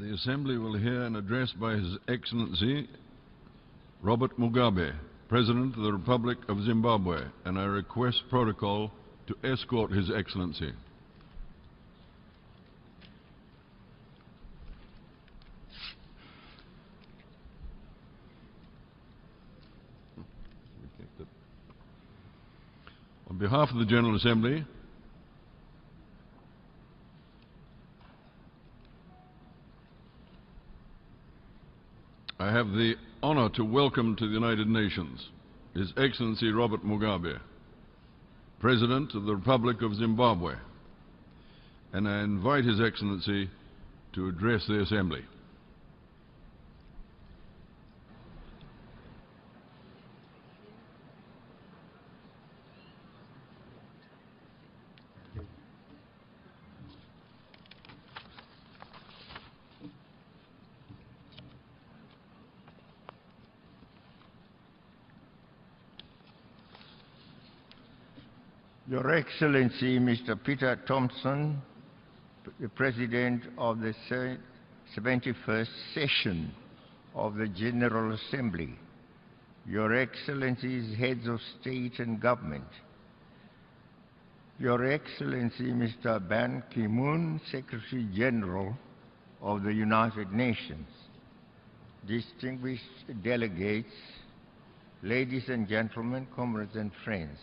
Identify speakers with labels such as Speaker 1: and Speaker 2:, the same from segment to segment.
Speaker 1: The Assembly will hear an address by His Excellency Robert Mugabe, President of the Republic of Zimbabwe, and I request protocol to escort His Excellency. On behalf of the General Assembly, I have the honor to welcome to the United Nations His Excellency Robert Mugabe, President of the Republic of Zimbabwe, and I invite His Excellency to address the Assembly.
Speaker 2: Your Excellency, Mr. Peter Thompson, the President of the 71st Session of the General Assembly, Your Excellencies, Heads of State and Government, Your Excellency, Mr. Ban Ki-moon, Secretary General of the United Nations, distinguished delegates, ladies and gentlemen, comrades and friends.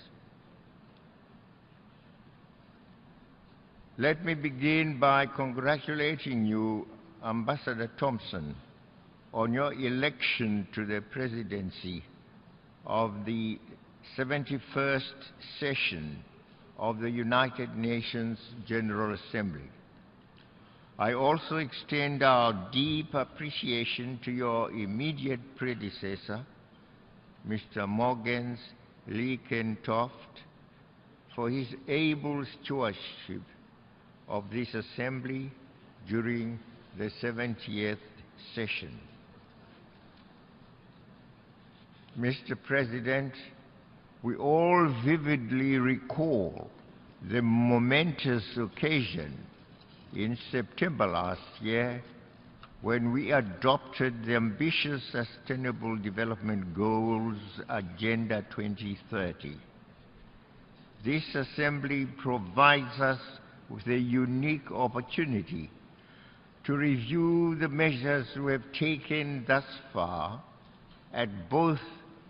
Speaker 2: Let me begin by congratulating you, Ambassador Thompson, on your election to the presidency of the 71st Session of the United Nations General Assembly. I also extend our deep appreciation to your immediate predecessor, Mr. Morgens Liekenthoff, for his able stewardship of this Assembly during the 70th session. Mr. President, we all vividly recall the momentous occasion in September last year when we adopted the ambitious Sustainable Development Goals Agenda 2030. This Assembly provides us with a unique opportunity to review the measures we have taken thus far at both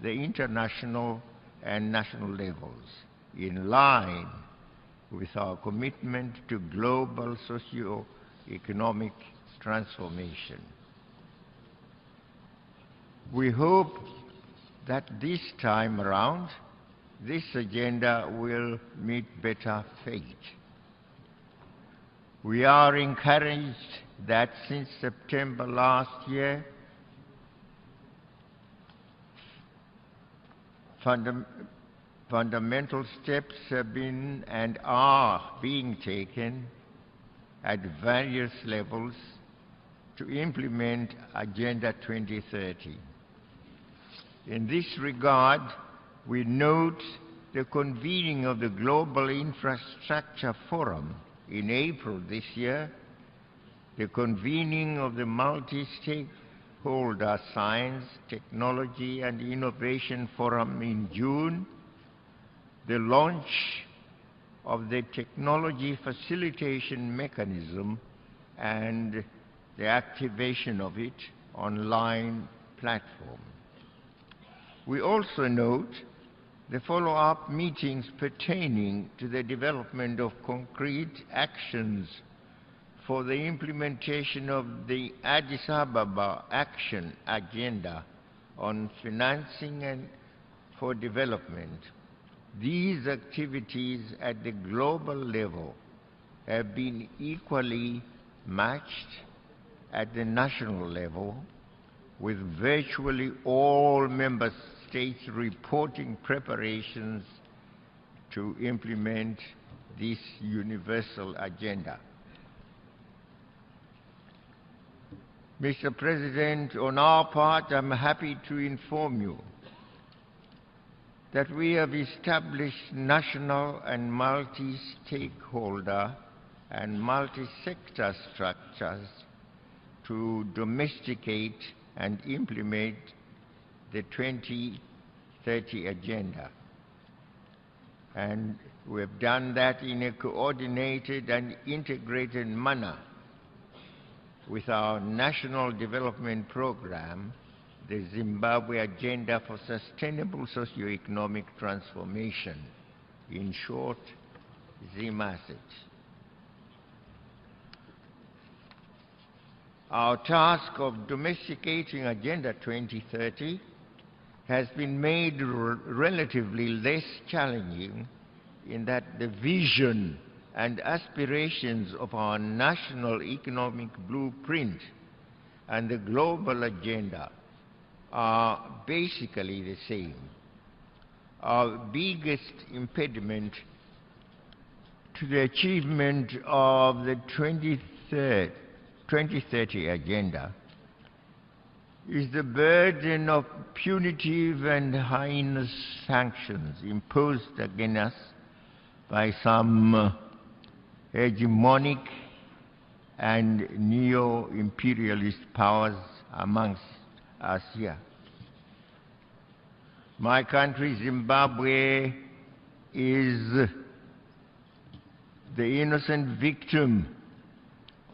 Speaker 2: the international and national levels, in line with our commitment to global socio-economic transformation. We hope that this time around, this agenda will meet better fate. We are encouraged that since September last year, fundamental steps have been and are being taken at various levels to implement Agenda 2030. In this regard, we note the convening of the Global Infrastructure Forum in April this year, the convening of the Multi-Stakeholder Science, Technology and Innovation Forum in June, the launch of the Technology Facilitation Mechanism and the activation of it online platform. We also note the follow-up meetings pertaining to the development of concrete actions for the implementation of the Addis Ababa Action Agenda on financing and for development. These activities at the global level have been equally matched at the national level, with virtually all member states reporting preparations to implement this universal agenda. Mr. President, on our part, I'm happy to inform you that we have established national and multi-stakeholder and multi-sector structures to domesticate and implement the 2030 agenda. And we have done that in a coordinated and integrated manner with our National Development Program, the Zimbabwe Agenda for Sustainable Socio-Economic Transformation, in short, ZIMASET. Our task of domesticating Agenda 2030 has been made relatively less challenging in that the vision and aspirations of our national economic blueprint and the global agenda are basically the same. Our biggest impediment to the achievement of the 2030 agenda is the burden of punitive and heinous sanctions imposed against us by some hegemonic and neo-imperialist powers amongst us here. My country, Zimbabwe, is the innocent victim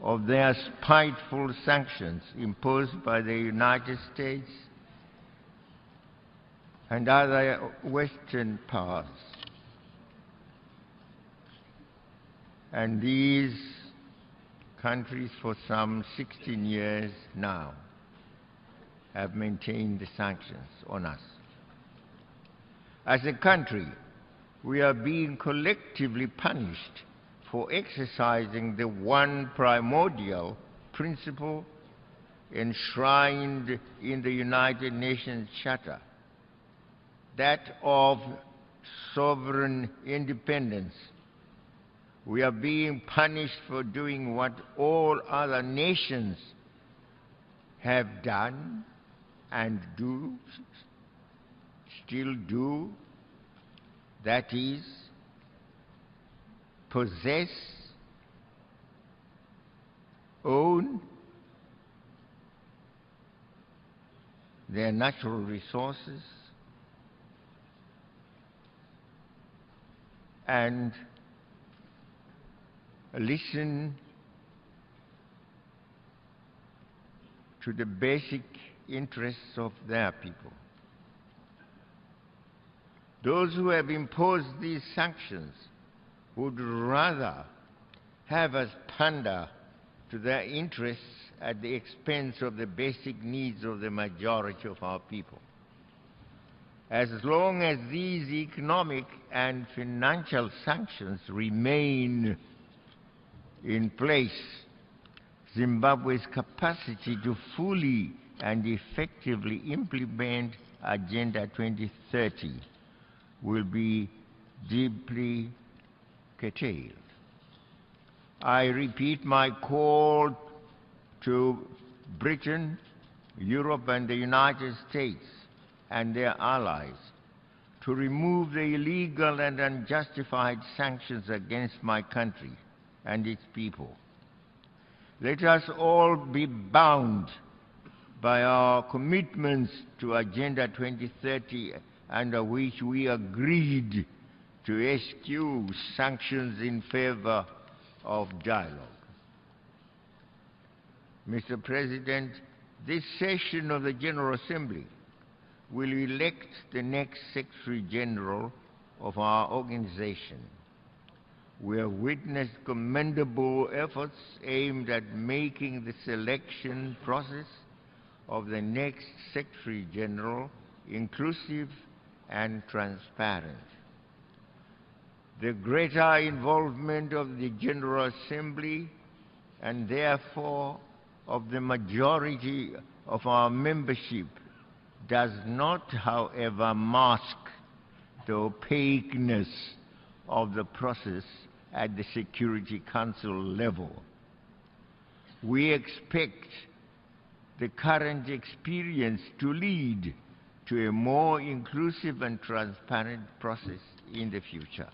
Speaker 2: of their spiteful sanctions imposed by the United States and other Western powers. And these countries for some 16 years now have maintained the sanctions on us. As a country, we are being collectively punished for exercising the one primordial principle enshrined in the United Nations Charter, that of sovereign independence. We are being punished for doing what all other nations have done and do, still do, that is, possess, own their natural resources, and listen to the basic interests of their people. Those who have imposed these sanctions would rather have us pander to their interests at the expense of the basic needs of the majority of our people. As long as these economic and financial sanctions remain in place, Zimbabwe's capacity to fully and effectively implement Agenda 2030 will be deeply curtailed. I repeat my call to Britain, Europe, and the United States and their allies to remove the illegal and unjustified sanctions against my country and its people. Let us all be bound by our commitments to Agenda 2030, under which we agreed to eschew sanctions in favor of dialogue. Mr. President, this session of the General Assembly will elect the next Secretary General of our organization. We have witnessed commendable efforts aimed at making the selection process of the next Secretary General inclusive and transparent. The greater involvement of the General Assembly and therefore of the majority of our membership does not, however, mask the opaqueness of the process at the Security Council level. We expect the current experience to lead to a more inclusive and transparent process in the future.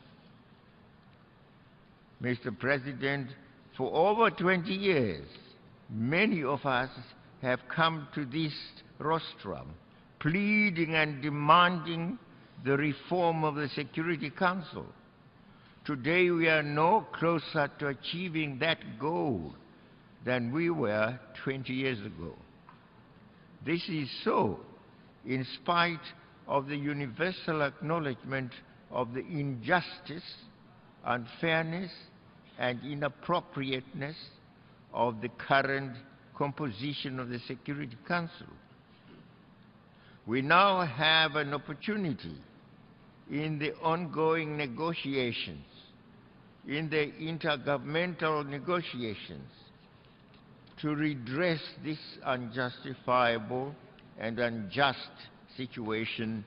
Speaker 2: Mr. President, for over 20 years, many of us have come to this rostrum, pleading and demanding the reform of the Security Council. Today we are no closer to achieving that goal than we were 20 years ago. This is so in spite of the universal acknowledgement of the injustice, unfairness, and inappropriateness of the current composition of the Security Council. We now have an opportunity in the ongoing negotiations, in the intergovernmental negotiations, to redress this unjustifiable and unjust situation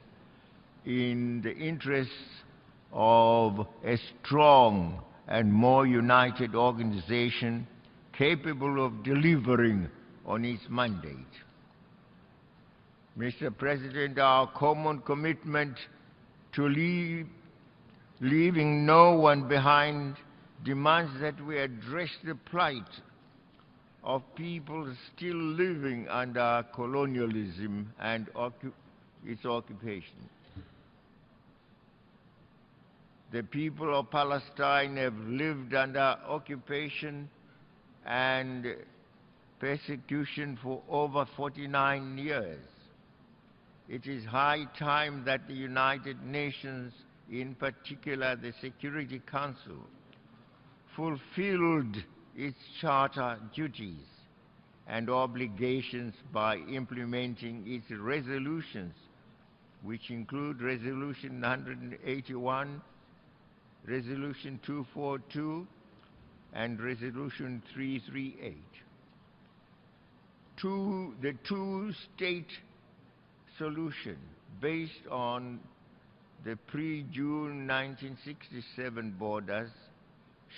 Speaker 2: in the interests of a strong and more united organization capable of delivering on its mandate. Mr. President, our common commitment to leaving no one behind demands that we address the plight of people still living under colonialism and its occupation. The people of Palestine have lived under occupation and persecution for over 49 years. It is high time that the United Nations, in particular the Security Council, fulfilled its charter duties and obligations by implementing its resolutions, which include Resolution 181, Resolution 242, and Resolution 338. The two-state solution based on the pre-June 1967 borders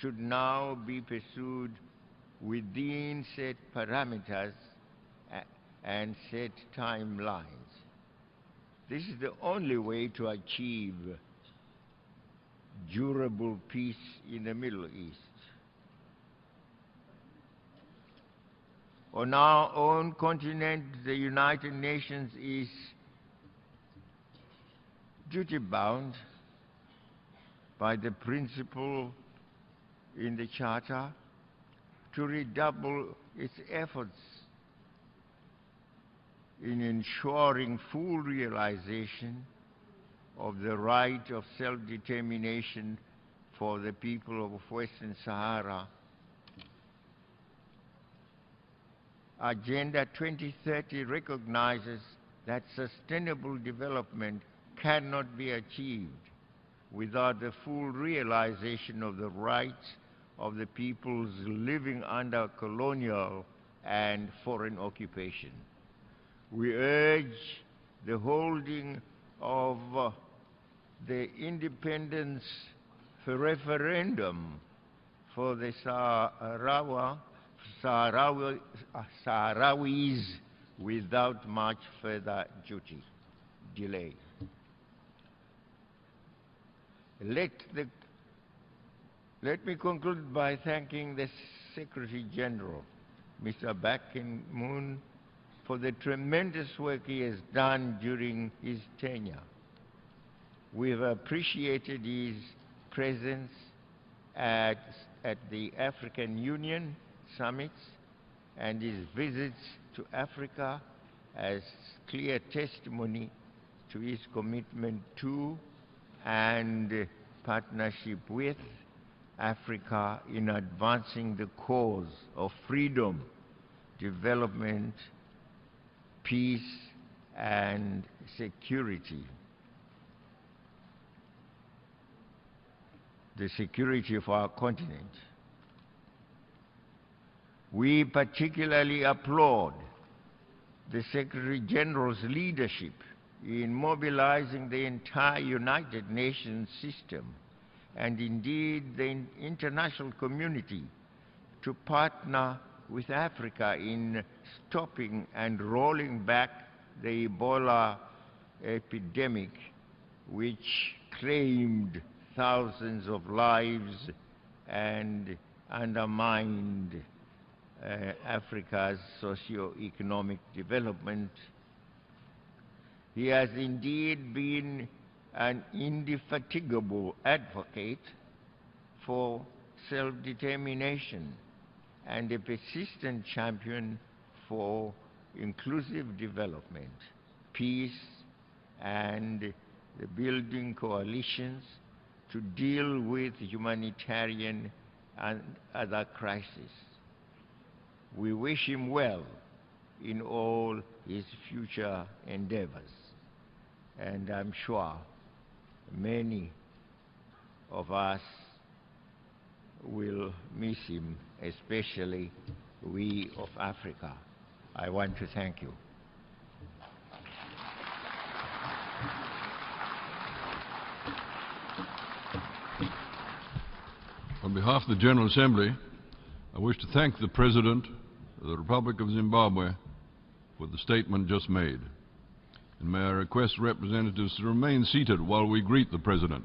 Speaker 2: should now be pursued within set parameters and set timelines. This is the only way to achieve durable peace in the Middle East. On our own continent, the United Nations is duty-bound by the principle in the Charter to redouble its efforts in ensuring full realization of the right of self-determination for the people of Western Sahara. Agenda 2030 recognizes that sustainable development cannot be achieved without the full realization of the rights of the peoples living under colonial and foreign occupation. We urge the holding of the independence referendum for the Sahrawis without much further delay. Let me conclude by thanking the Secretary General, Mr. Ban Ki-moon, for the tremendous work he has done during his tenure. We have appreciated his presence at the African Union summits and his visits to Africa as clear testimony to his commitment to and partnership with Africa in advancing the cause of freedom, development, peace, and security. The security of our continent. We particularly applaud the Secretary General's leadership in mobilizing the entire United Nations system and indeed the international community to partner with Africa in stopping and rolling back the Ebola epidemic, which claimed thousands of lives and undermined Africa's socio-economic development. He has indeed been an indefatigable advocate for self-determination and a persistent champion for inclusive development, peace, and the building coalitions to deal with humanitarian and other crises. We wish him well in all his future endeavors, and I'm sure many of us will miss him, especially we of Africa. I want to thank you.
Speaker 1: On behalf of the General Assembly, I wish to thank the President of the Republic of Zimbabwe for the statement just made. And may I request representatives to remain seated while we greet the President.